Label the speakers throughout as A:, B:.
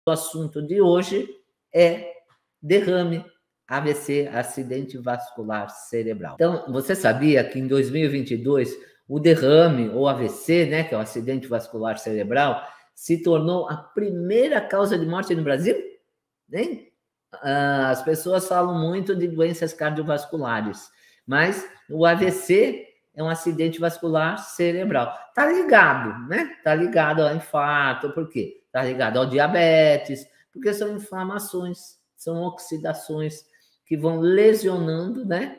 A: O assunto de hoje é derrame, AVC, acidente vascular cerebral. Então, você sabia que em 2022 o derrame, ou AVC, né, que é o acidente vascular cerebral, se tornou a primeira causa de morte no Brasil? Hein? As pessoas falam muito de doenças cardiovasculares, mas o AVC é um acidente vascular cerebral. Tá ligado, né? Tá ligado ao infarto, por quê? Tá ligado ao diabetes, porque são inflamações, são oxidações que vão lesionando, né,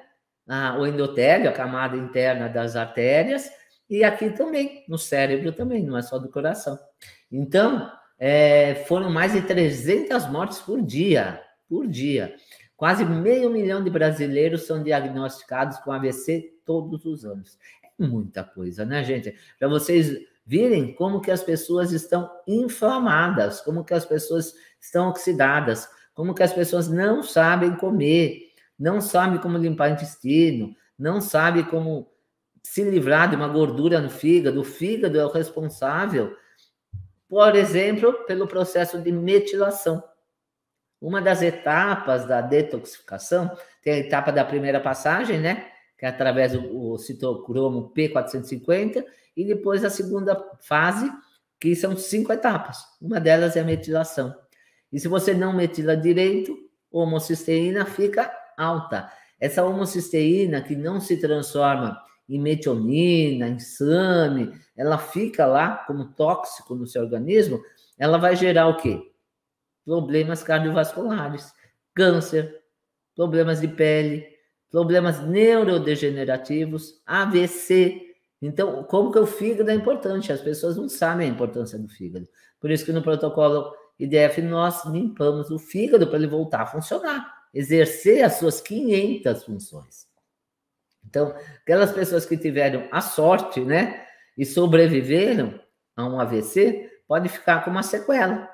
A: o endotélio, a camada interna das artérias, e aqui também, no cérebro também, não é só do coração. Então, foram mais de 300 mortes por dia. Quase 500 mil de brasileiros são diagnosticados com AVC todos os anos. É muita coisa, né, gente? Para vocês virem como que as pessoas estão inflamadas, como que as pessoas estão oxidadas, como que as pessoas não sabem comer, não sabem como limpar o intestino, não sabem como se livrar de uma gordura no fígado. O fígado é o responsável, por exemplo, pelo processo de metilação. Uma das etapas da detoxificação tem a etapa da primeira passagem, né? Que é através do citocromo P450, e depois a segunda fase, que são 5 etapas. Uma delas é a metilação. E se você não metila direito, a homocisteína fica alta. Essa homocisteína que não se transforma em metionina, em SAMe, ela fica lá como tóxico no seu organismo, ela vai gerar o quê? Problemas cardiovasculares, câncer, problemas de pele, problemas neurodegenerativos, AVC. Então, como que o fígado é importante? As pessoas não sabem a importância do fígado. Por isso que no protocolo IDF nós limpamos o fígado para ele voltar a funcionar, exercer as suas 500 funções. Então, aquelas pessoas que tiveram a sorte, né, e sobreviveram a um AVC, pode ficar com uma sequela.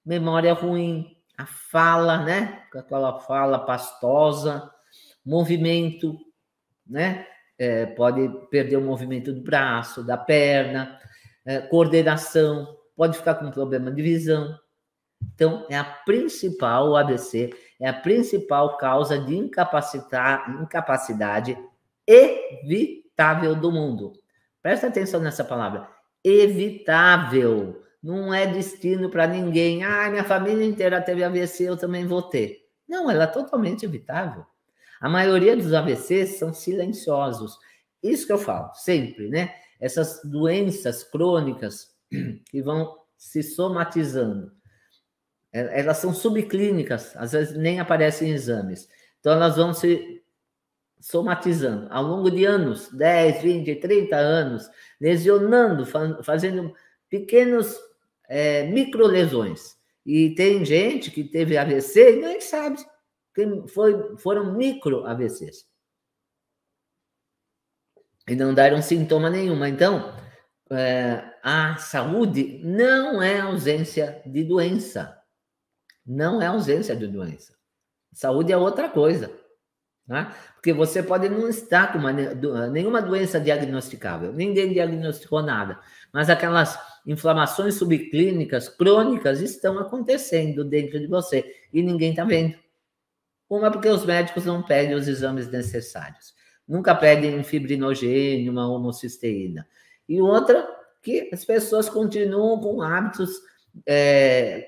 A: Memória ruim, a fala, né? Aquela fala pastosa, movimento, né? Pode perder o movimento do braço, da perna, coordenação, pode ficar com problema de visão. Então, o AVC é a principal causa de incapacidade evitável do mundo. Presta atenção nessa palavra, evitável. Não é destino para ninguém. Minha família inteira teve AVC, eu também vou ter. Não, ela é totalmente evitável. A maioria dos AVCs são silenciosos. Isso que eu falo sempre, né? Essas doenças crônicas que vão se somatizando, elas são subclínicas, às vezes nem aparecem em exames. Então, elas vão se somatizando ao longo de anos, 10, 20, 30 anos, lesionando, fazendo pequenos microlesões. E tem gente que teve AVC e nem sabe que foram micro AVCs. E não deram sintoma nenhuma. Então, a saúde não é ausência de doença. Não é ausência de doença. Saúde é outra coisa. Né? Porque você pode não estar com nenhuma doença diagnosticável. Ninguém diagnosticou nada. Mas aquelas inflamações subclínicas crônicas estão acontecendo dentro de você e ninguém está vendo. Uma, porque os médicos não pedem os exames necessários. Nunca pedem fibrinogênio, uma homocisteína. E outra, que as pessoas continuam com hábitos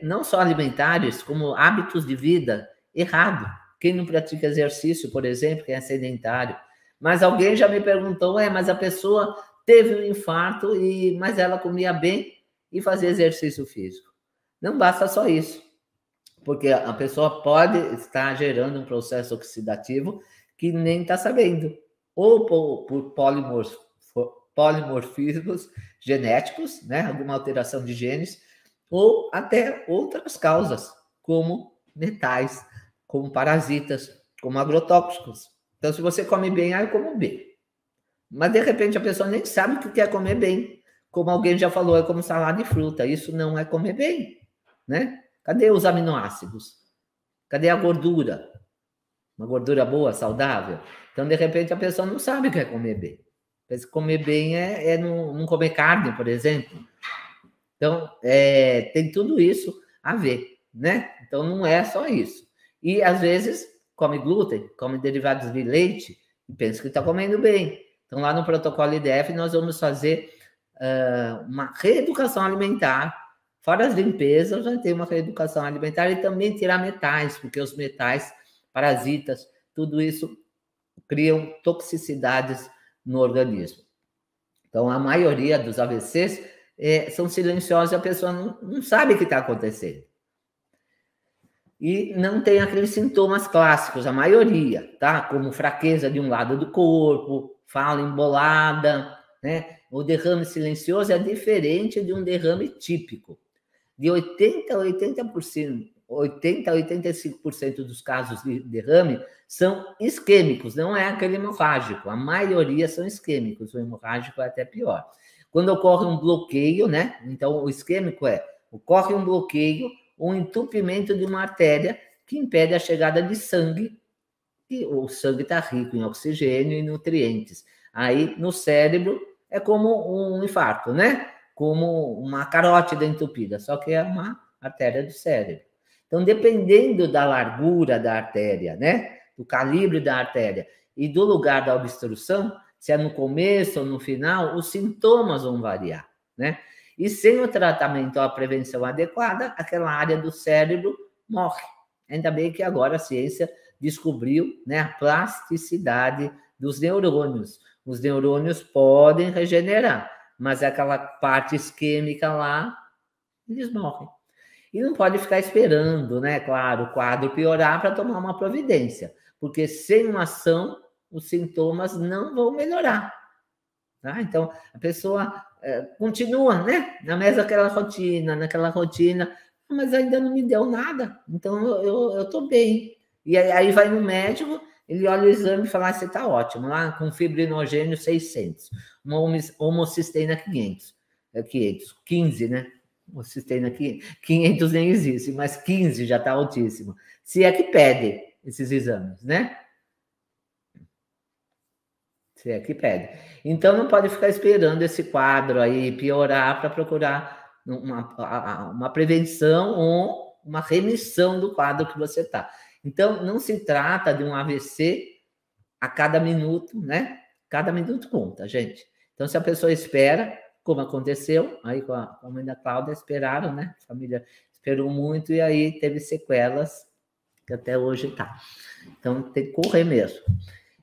A: não só alimentares, como hábitos de vida errado. Quem não pratica exercício, por exemplo, quem é sedentário. Mas alguém já me perguntou, mas a pessoa teve um infarto, mas ela comia bem e fazia exercício físico. Não basta só isso, porque a pessoa pode estar gerando um processo oxidativo que nem está sabendo, ou por polimorfismos genéticos, né? Alguma alteração de genes, ou até outras causas, como metais, como parasitas, como agrotóxicos. Então, se você come bem, eu como bem. Mas, de repente, a pessoa nem sabe o que quer comer bem. Como alguém já falou, é como salada e fruta. Isso não é comer bem, né? Cadê os aminoácidos? Cadê a gordura? Uma gordura boa, saudável? Então, de repente, a pessoa não sabe o que é comer bem. Comer bem é não comer carne, por exemplo. Então, tem tudo isso AV, né? Então, não é só isso. E, às vezes, come glúten, come derivados de leite, e pensa que está comendo bem. Então, lá no protocolo IDF, nós vamos fazer uma reeducação alimentar. Fora as limpezas, já tem uma reeducação alimentar e também tirar metais, porque os metais, parasitas, tudo isso criam toxicidades no organismo. Então, a maioria dos AVCs são silenciosos e a pessoa não sabe o que está acontecendo. E não tem aqueles sintomas clássicos, a maioria, tá? Como fraqueza de um lado do corpo, fala embolada, né? O derrame silencioso é diferente de um derrame típico. De 80% a 85% dos casos de derrame são isquêmicos, não é aquele hemorrágico. A maioria são isquêmicos, o hemorrágico é até pior. Quando ocorre um bloqueio, né? Então, o isquêmico ocorre um bloqueio, um entupimento de uma artéria que impede a chegada de sangue, e o sangue está rico em oxigênio e nutrientes. Aí, no cérebro, é como um infarto, né? Como uma carótida entupida, só que é uma artéria do cérebro. Então, dependendo da largura da artéria, né? Do calibre da artéria e do lugar da obstrução, se é no começo ou no final, os sintomas vão variar, né? E sem o tratamento ou a prevenção adequada, aquela área do cérebro morre. Ainda bem que agora a ciência descobriu, né, a plasticidade dos neurônios. Os neurônios podem regenerar, mas aquela parte isquêmica lá, eles morrem. E não pode ficar esperando, né, claro, o quadro piorar para tomar uma providência, porque sem uma ação, os sintomas não vão melhorar. Tá? Então, a pessoa continua, né, naquela rotina, mas ainda não me deu nada, então eu estou bem. E aí vai no médico, ele olha o exame e fala, você está ótimo, lá com fibrinogênio 600, uma homocisteína 500, 15, né? Homocisteína 500 nem existe, mas 15 já está altíssimo. Se é que pede esses exames, né? Se é que pede. Então, não pode ficar esperando esse quadro aí piorar para procurar uma prevenção ou uma remissão do quadro que você está. Então, não se trata de um AVC a cada minuto, né? Cada minuto conta, gente. Então, se a pessoa espera, como aconteceu, aí com a mãe da Cláudia, esperaram, né? A família esperou muito e aí teve sequelas que até hoje tá. Então, tem que correr mesmo.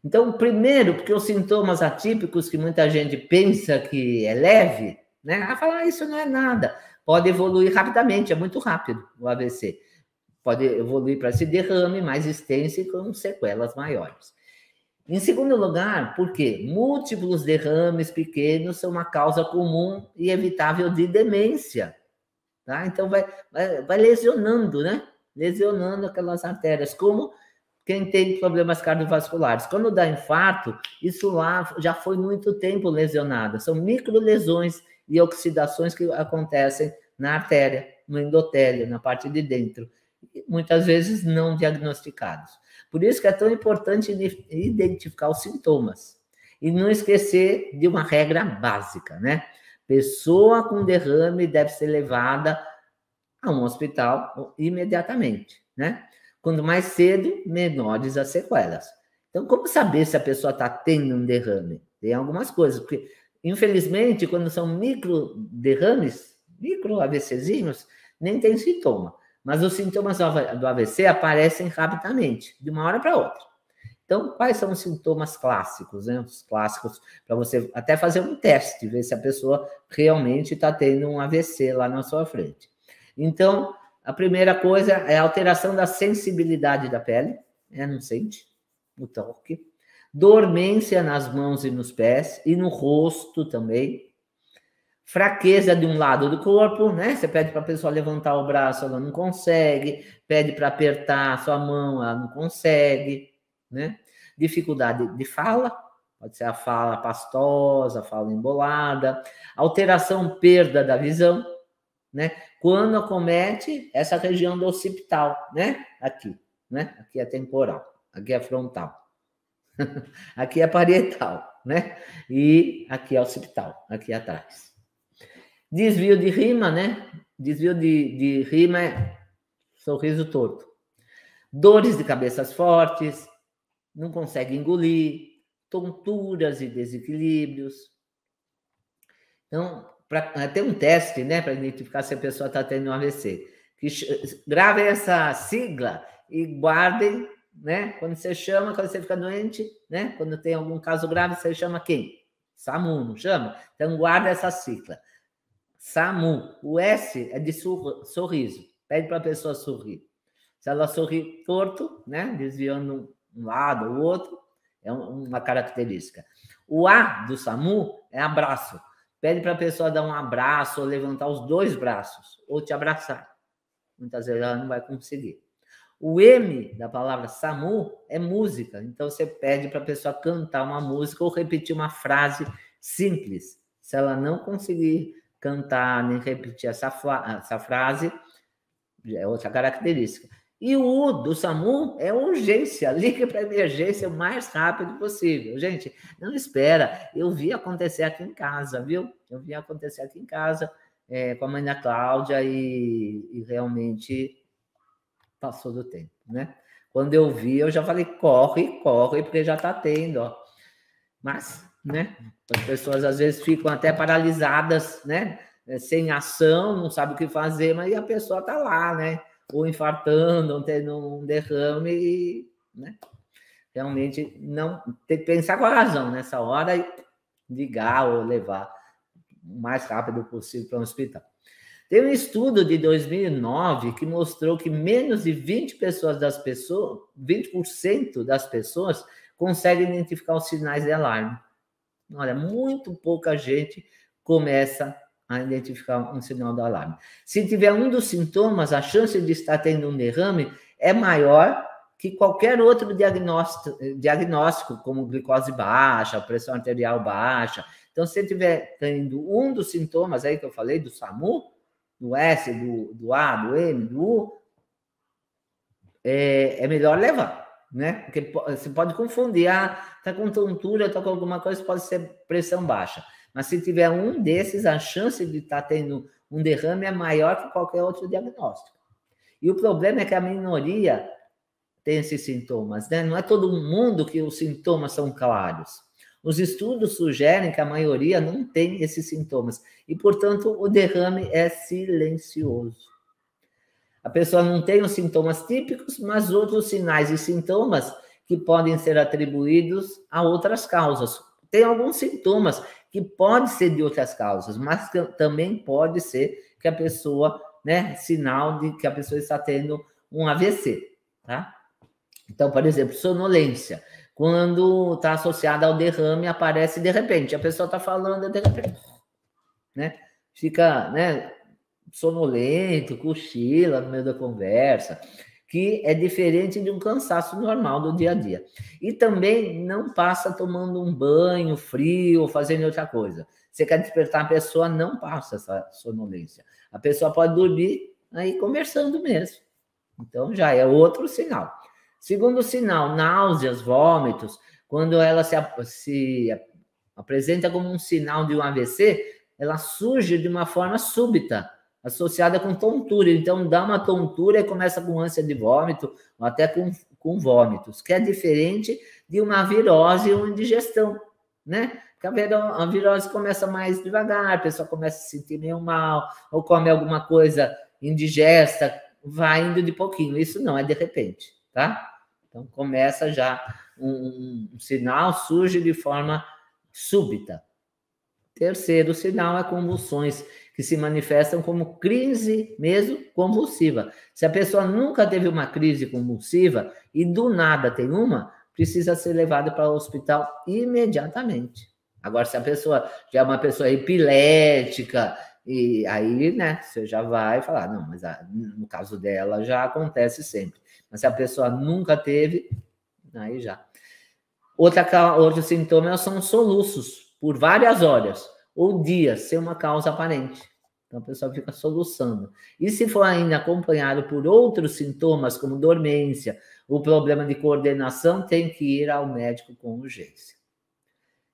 A: Então, primeiro, porque os sintomas atípicos que muita gente pensa que é leve, né? Falar, isso não é nada. Pode evoluir rapidamente, é muito rápido o AVC. Pode evoluir para esse derrame mais extenso e com sequelas maiores. Em segundo lugar, porque múltiplos derrames pequenos são uma causa comum e evitável de demência. Tá? Então, vai lesionando, né? Lesionando aquelas artérias, como quem tem problemas cardiovasculares. Quando dá infarto, isso lá já foi muito tempo lesionado. São microlesões e oxidações que acontecem na artéria, no endotélio, na parte de dentro. Muitas vezes não diagnosticados. Por isso que é tão importante identificar os sintomas. E não esquecer de uma regra básica, né? Pessoa com derrame deve ser levada a um hospital imediatamente, né? Quanto mais cedo, menores as sequelas. Então, como saber se a pessoa está tendo um derrame? Tem algumas coisas, porque, infelizmente, quando são micro derrames, micro AVCzinhos, nem tem sintoma. Mas os sintomas do AVC aparecem rapidamente, de uma hora para outra. Então, quais são os sintomas clássicos, né? Os clássicos, para você até fazer um teste, ver se a pessoa realmente está tendo um AVC lá na sua frente. Então, a primeira coisa é a alteração da sensibilidade da pele, não sente o toque. Dormência nas mãos e nos pés, e no rosto também. Fraqueza de um lado do corpo, né? Você pede para a pessoa levantar o braço, ela não consegue. Pede para apertar a sua mão, ela não consegue, né? Dificuldade de fala, pode ser a fala pastosa, a fala embolada. Alteração, perda da visão, né? Quando acomete essa região do occipital, né? Aqui, né? Aqui é temporal, aqui é frontal, aqui é parietal, né? E aqui é occipital, aqui atrás. Desvio de rima, né? Desvio de rima é sorriso torto. Dores de cabeças fortes, não consegue engolir, tonturas e desequilíbrios. Então, tem um teste, né, para identificar se a pessoa está tendo um AVC. Gravem essa sigla e guardem, né? Quando você chama, quando você fica doente, né? Quando tem algum caso grave, você chama quem? SAMU, não chama? Então, guarda essa sigla. SAMU. O S é de sorriso. Pede para a pessoa sorrir. Se ela sorrir torto, né? Desviando um lado ou outro, é uma característica. O A do SAMU é abraço. Pede para a pessoa dar um abraço ou levantar os dois braços, ou te abraçar. Muitas vezes ela não vai conseguir. O M da palavra SAMU é música. Então, você pede para a pessoa cantar uma música ou repetir uma frase simples. Se ela não conseguir cantar nem repetir essa frase, é outra característica. E o U do SAMU é urgência. Liga para a emergência o mais rápido possível. Gente, não espera. Eu vi acontecer aqui em casa, viu? Eu vi acontecer aqui em casa com a mãe da Cláudia e realmente passou do tempo, né? Quando eu vi, eu já falei, corre, porque já está tendo, ó. Mas, né? As pessoas às vezes ficam até paralisadas, né? Sem ação, não sabe o que fazer, mas a pessoa está lá, né? Ou infartando, ou tendo um derrame, e, né? Realmente não tem que pensar com a razão nessa hora e ligar ou levar o mais rápido possível para um hospital. Tem um estudo de 2009 que mostrou que menos de 20% das pessoas conseguem identificar os sinais de alarme. Olha, muito pouca gente começa a identificar um sinal de alarme. Se tiver um dos sintomas, a chance de estar tendo um derrame é maior que qualquer outro diagnóstico, como glicose baixa, pressão arterial baixa. Então, se tiver tendo um dos sintomas aí que eu falei, do SAMU, do S, do A, do M, do U, é melhor levar, né? Porque você pode confundir, tá com tontura, tá com alguma coisa, pode ser pressão baixa. Mas se tiver um desses, a chance de estar tendo um derrame é maior que qualquer outro diagnóstico. E o problema é que a minoria tem esses sintomas, né? Não é todo mundo que os sintomas são claros. Os estudos sugerem que a maioria não tem esses sintomas e, portanto, o derrame é silencioso. A pessoa não tem os sintomas típicos, mas outros sinais e sintomas que podem ser atribuídos a outras causas. Tem alguns sintomas que podem ser de outras causas, mas também pode ser que a pessoa, né, sinal de que a pessoa está tendo um AVC, tá? Então, por exemplo, sonolência. Quando está associada ao derrame, aparece de repente. A pessoa está falando de repente, né? Fica, né, sonolento, cochila no meio da conversa, que é diferente de um cansaço normal do dia a dia. E também não passa tomando um banho frio ou fazendo outra coisa. Você quer despertar a pessoa, não passa essa sonolência. A pessoa pode dormir aí conversando mesmo. Então, já é outro sinal. Segundo sinal, náuseas, vômitos, quando ela se apresenta como um sinal de um AVC, ela surge de uma forma súbita, associada com tontura. Então, dá uma tontura e começa com ânsia de vômito, ou até com vômitos, que é diferente de uma virose ou indigestão, né? Porque a virose começa mais devagar, a pessoa começa a se sentir meio mal, ou come alguma coisa indigesta, vai indo de pouquinho. Isso não é de repente, tá? Então, começa já um sinal, surge de forma súbita. Terceiro sinal é convulsões, que se manifestam como crise mesmo convulsiva. Se a pessoa nunca teve uma crise convulsiva e do nada tem uma, precisa ser levada para o hospital imediatamente. Agora, se a pessoa já é uma pessoa epilética, e aí, né, você já vai falar, não, mas no caso dela já acontece sempre. Mas se a pessoa nunca teve, aí já. Outro sintoma são soluços por várias horas ou dias, sem uma causa aparente. Então, a pessoa fica soluçando. E se for ainda acompanhado por outros sintomas, como dormência, ou problema de coordenação, tem que ir ao médico com urgência.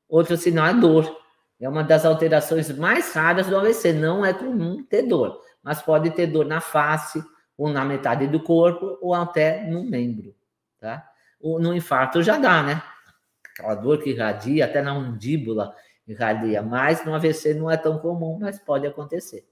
A: Outro sinal é dor. É uma das alterações mais raras do AVC. Não é comum ter dor, mas pode ter dor na face, ou na metade do corpo, ou até no membro, tá? No infarto já dá, né? Aquela dor que irradia, até na mandíbula irradia, mas no AVC não é tão comum, mas pode acontecer.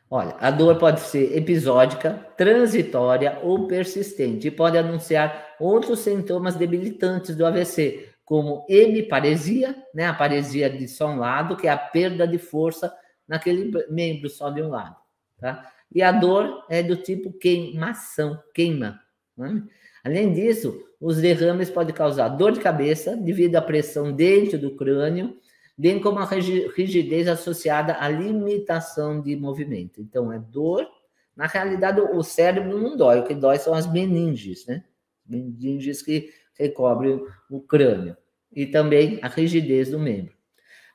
A: Olha, a dor pode ser episódica, transitória ou persistente e pode anunciar outros sintomas debilitantes do AVC, como hemiparesia, né, a paresia de só um lado, que é a perda de força naquele membro só de um lado, tá? E a dor é do tipo queimação, queima, né? Além disso, os derrames podem causar dor de cabeça devido à pressão dentro do crânio, bem como a rigidez associada à limitação de movimento. Então, é dor. Na realidade, o cérebro não dói, o que dói são as meninges, né? Meninges que recobrem o crânio. E também a rigidez do membro.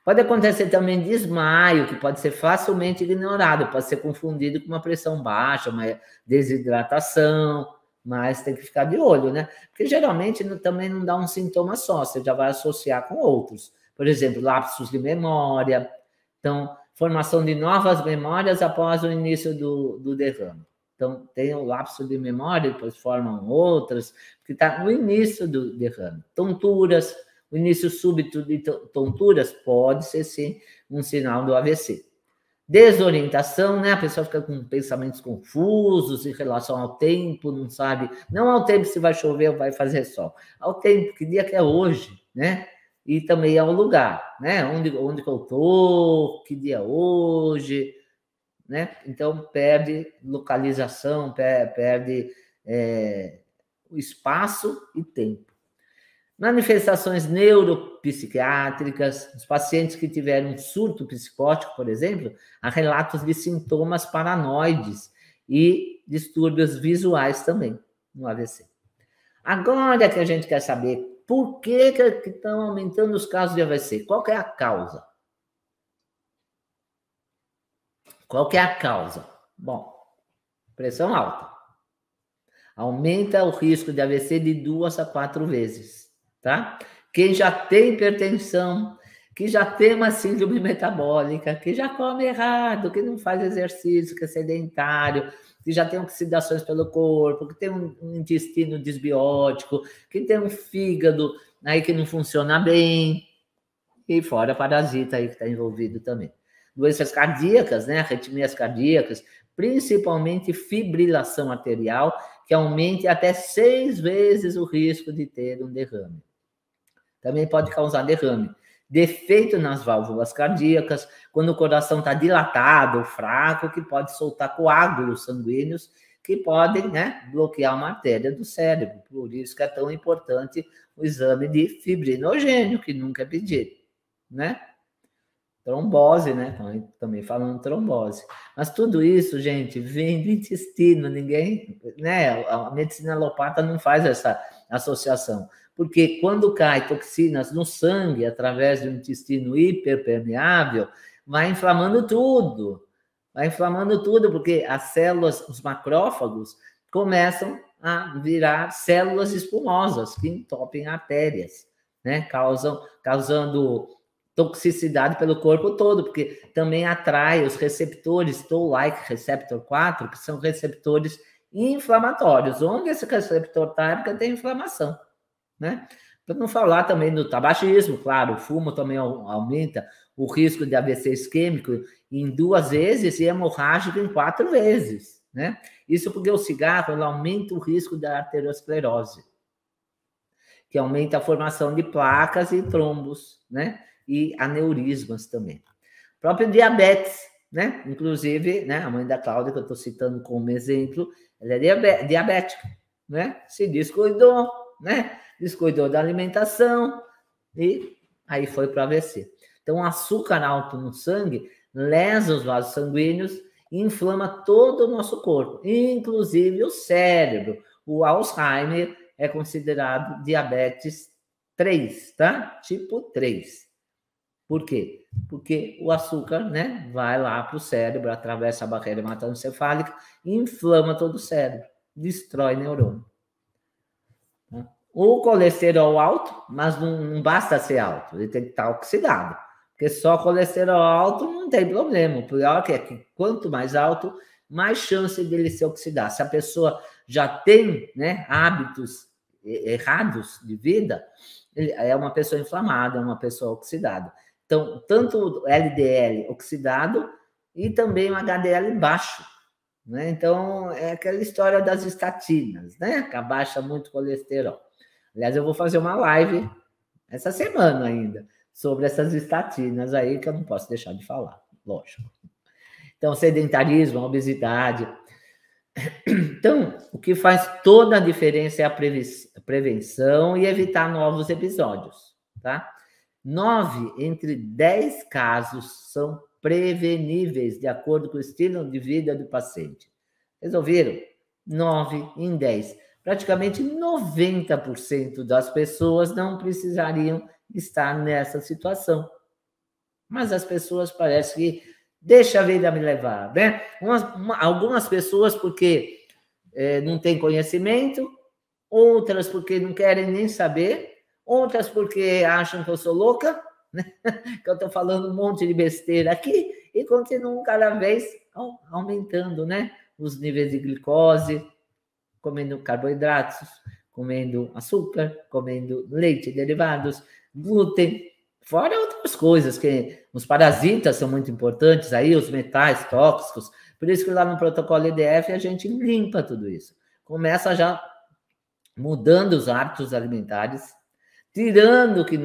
A: Pode acontecer também desmaio, que pode ser facilmente ignorado, pode ser confundido com uma pressão baixa, uma desidratação, mas tem que ficar de olho, né? Porque geralmente também não dá um sintoma só, você já vai associar com outros. Por exemplo, lapsos de memória. Então, formação de novas memórias após o início do derrame. Então, tem o lapso de memória, depois formam outras, porque está no início do derrame. Tonturas, o início súbito de tonturas pode ser, sim, um sinal do AVC. Desorientação, né? A pessoa fica com pensamentos confusos em relação ao tempo, não sabe, não ao tempo se vai chover ou vai fazer sol, ao tempo, que dia que é hoje, né? E também ao lugar, né? Onde que eu tô, que dia é hoje, né? Então, perde localização, perde o espaço e tempo. Manifestações neuropsiquiátricas, os pacientes que tiveram um surto psicótico, por exemplo, há relatos de sintomas paranoides e distúrbios visuais também no AVC. Agora que a gente quer saber por que estão aumentando os casos de AVC, qual que é a causa? Qual que é a causa? Bom, pressão alta. Aumenta o risco de AVC de 2 a 4 vezes, tá? Quem já tem hipertensão, que já tem uma síndrome metabólica, que já come errado, que não faz exercício, que é sedentário, que já tem oxidações pelo corpo, que tem um intestino desbiótico, que tem um fígado aí que não funciona bem, e fora parasita aí que está envolvido também. Doenças cardíacas, né? Arritmias cardíacas, principalmente fibrilação arterial, que aumente até 6 vezes o risco de ter um derrame. Também pode causar derrame. Defeito nas válvulas cardíacas, quando o coração está dilatado ou fraco, que pode soltar coágulos sanguíneos que podem, né, bloquear uma artéria do cérebro. Por isso que é tão importante o exame de fibrinogênio, que nunca é pedido, né? Trombose, né? Também falam trombose. Mas tudo isso, gente, vem do intestino. Ninguém, né? A medicina alopata não faz essa associação. Porque quando cai toxinas no sangue, através do intestino hiperpermeável, vai inflamando tudo. Vai inflamando tudo, porque as células, os macrófagos, começam a virar células espumosas que entopem artérias, né? Causando toxicidade pelo corpo todo, porque também atrai os receptores Toll-like receptor 4, que são receptores inflamatórios. Onde esse receptor está é porque tem inflamação, né? Para não falar também do tabagismo, claro, o fumo também aumenta o risco de AVC isquêmico em 2 vezes e hemorrágico em 4 vezes, né? Isso porque o cigarro ele aumenta o risco da arteriosclerose, que aumenta a formação de placas e trombos, né? E aneurismas também. O próprio diabetes, né? Inclusive, né? A mãe da Cláudia, que eu estou citando como exemplo, ela é diabética, né? Se descuidou, né? Descuidou da alimentação e aí foi para o AVC. Então, o açúcar alto no sangue lesa os vasos sanguíneos e inflama todo o nosso corpo, inclusive o cérebro. O Alzheimer é considerado diabetes 3, tá? Tipo 3. Por quê? Porque o açúcar, né, vai lá para o cérebro, atravessa a barreira hematoencefálica e inflama todo o cérebro, destrói neurônio. O colesterol alto, mas não basta ser alto, ele tem que estar oxidado. Porque só colesterol alto não tem problema. O pior é que quanto mais alto, mais chance dele se oxidar. Se a pessoa já tem, né, hábitos errados de vida, é uma pessoa inflamada, é uma pessoa oxidada. Então, tanto o LDL oxidado e também o HDL baixo, né? Então, é aquela história das estatinas, né? Que abaixa muito o colesterol. Aliás, eu vou fazer uma live essa semana ainda sobre essas estatinas aí, que eu não posso deixar de falar, lógico. Então, sedentarismo, obesidade. Então, o que faz toda a diferença é a prevenção e evitar novos episódios, tá? 9 entre 10 casos são preveníveis, de acordo com o estilo de vida do paciente. Vocês ouviram? 9 em 10. Praticamente 90% das pessoas não precisariam estar nessa situação. Mas as pessoas parecem que deixa a vida me levar, né? Algumas pessoas porque não têm conhecimento, outras porque não querem nem saber, outras porque acham que eu sou louca, né? Que eu estou falando um monte de besteira aqui e continuam cada vez aumentando, né? Os níveis de glicose, comendo carboidratos, comendo açúcar, comendo leite, derivados, glúten, fora outras coisas, que os parasitas são muito importantes aí, os metais tóxicos, por isso que lá no protocolo EDF a gente limpa tudo isso. Começa já mudando os hábitos alimentares, tirando o que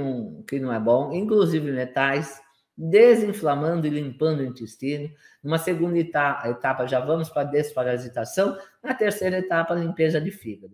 A: não é bom, inclusive metais, desinflamando e limpando o intestino. Numa segunda etapa já vamos para a desparasitação, na terceira etapa, limpeza de fígado.